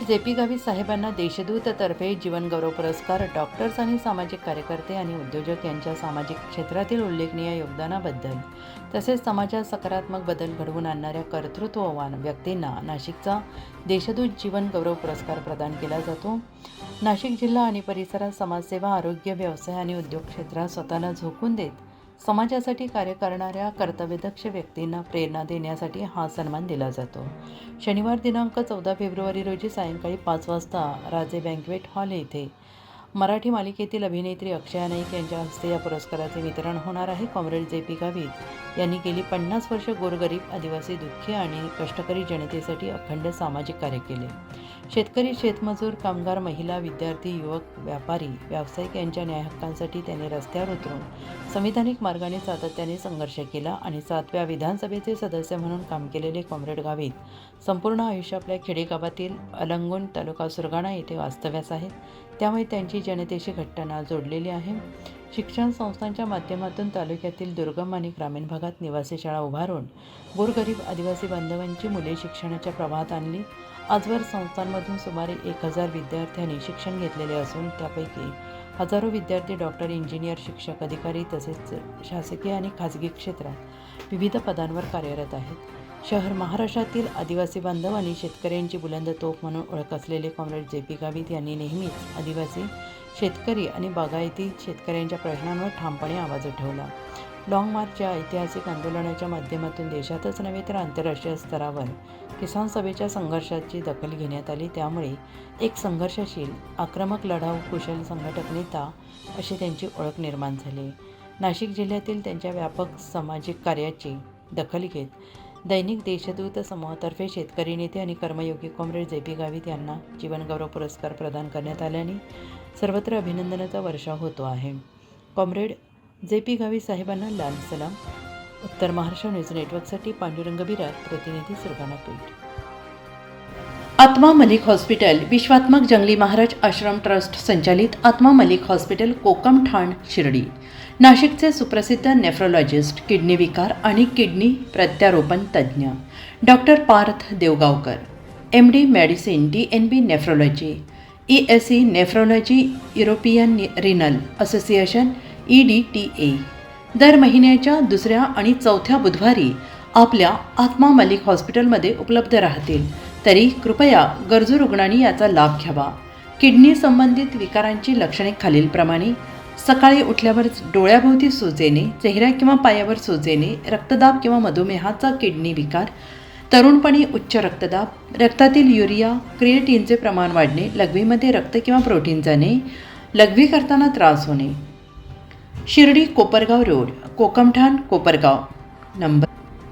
J P. Gavit साहेबांना देशदूततर्फे जीवनगौरव पुरस्कार डॉक्टर्स आणि सामाजिक कार्यकर्ते आणि उद्योजक यांच्या सामाजिक क्षेत्रातील उल्लेखनीय योगदानाबद्दल तसेच समाजात सकारात्मक बदल घडवून आणणाऱ्या कर्तृत्ववान व्यक्तींना नाशिकचा देशदूत जीवनगौरव पुरस्कार प्रदान केला जातो। नाशिक जिल्हा आणि परिसरात समाजसेवा, आरोग्य, व्यवसाय आणि उद्योग क्षेत्रात स्वतःला झोकून देत समाजासाठी कार्य करणाऱ्या कर्तव्यदक्ष व्यक्तींना प्रेरणा देण्यासाठी हा सन्मान दिला जातो। शनिवार दिनांक 14 फेब्रुवारी रोजी सायंकाळी 5 वाजता राजे बँक्वेट हॉल येथे मराठी मालिकेतील अभिनेत्री अक्षया नाईक यांच्या हस्ते या पुरस्काराचे वितरण होणार आहे। Comrade J P. गावित यांनी गेली 50 वर्ष गोरगरीब, आदिवासी, दुःखी आणि कष्टकरी जनतेसाठी अखंड सामाजिक कार्य केले। शेतकरी, शेतमजूर, कामगार, महिला, विद्यार्थी, युवक, व्यापारी, व्यावसायिक यांच्या न्याय हक्कांसाठी त्यांनी रस्त्यावर उतरून संविधानिक मार्गाने सातत्याने संघर्ष केला आणि 7व्या विधानसभेचे सदस्य म्हणून काम केलेले कॉम्रेड गावित संपूर्ण आयुष्य आपल्या खेडेगावातील अलंगून तालुका सुरगाणा येथे वास्तव्यास आहेत, त्यामुळे त्यांची जनतेशी घट्ट नाळ जोडलेली आहे। शिक्षण संस्थांच्या माध्यमातून तालुक्यातील दुर्गम आणि ग्रामीण भागात निवासी शाळा उभारून गोरगरीब आदिवासी बांधवांची मुले शिक्षणाच्या प्रवाहात आणली। आजवर संस्थांमधून सुमारे 1000 विद्यार्थ्यांनी शिक्षण घेतलेले असून त्यापैकी हजारो विद्यार्थी डॉक्टर, इंजिनियर, शिक्षक, अधिकारी तसेच शासकीय आणि खाजगी क्षेत्रात विविध पदांवर कार्यरत आहेत। शहर महाराष्ट्रातील आदिवासी बांधव आणि शेतकऱ्यांची बुलंद तोफ म्हणून ओळख असलेले कॉम्रेड जे.पी. गावित यांनी नेहमीच आदिवासी, शेतकरी आणि बागायती शेतकऱ्यांच्या प्रश्नांवर ठामपणे आवाज उठवला। लाँग मार्च या ऐतिहासिक आंदोलनाच्या माध्यमातून देशातच नव्हे तर आंतरराष्ट्रीय स्तरावर किसान सभेच्या संघर्षाची दखल घेण्यात आली, त्यामुळे एक संघर्षशील, आक्रमक, लढाऊ, कुशल संघटक नेता अशी त्यांची ओळख निर्माण झाली। नाशिक जिल्ह्यातील त्यांच्या व्यापक सामाजिक कार्याची दखल घेत दैनिक देशदूत समूहातर्फे शेतकरी नेते आणि कर्मयोगी कॉम्रेड जे.पी. गावित यांना जीवनगौरव पुरस्कार प्रदान करण्यात आल्याने सर्वत्र अभिनंदनाचा वर्षाव होतो आहे। Comrade J P. गावित साहेबांना लाल सलाम। उत्तर महाराष्ट्र न्यूज नेटवर्कसाठी पांडुरंग बिरार, प्रतिनिधी सुरगाणा पेठ। आत्मा मलिक हॉस्पिटल विश्वात्मक जंगली महाराज आश्रम ट्रस्ट संचालित आत्मा मलिक हॉस्पिटल, कोकम ठाण, शिर्डी। नाशिकचे सुप्रसिद्ध नेफ्रोलॉजिस्ट, किडनी विकार आणि किडनी प्रत्यारोपण तज्ज्ञ doctor Parth Devgaonkar, MD medicine, DNB nephrology, ESE nephrology, European renal association EDTA दर महिन्याच्या दुसऱ्या आणि चौथ्या बुधवारी आपल्या आत्मा मलिक हॉस्पिटलमध्ये उपलब्ध राहतील, तरी कृपया गरजू रुग्णांनी याचा लाभ घ्यावा। किडनी संबंधित विकारांची लक्षणे खालीलप्रमाणे: सकाळी उठल्यावर डोळ्याभोवती सूज येणे, चेहऱ्या किंवा पायावर सूज येणे, रक्तदाब किंवा मधुमेहाचा किडनी विकार, तरुणपणी उच्च रक्तदाब, रक्तातील युरिया क्रिएटिनचे प्रमाण वाढणे, लघवीमध्ये रक्त किंवा प्रोटीन जाणे, लघवी करताना त्रास होणे। शिर्डी कोपरगाव रोड, कोकमठाण, कोपरगाव। नंबर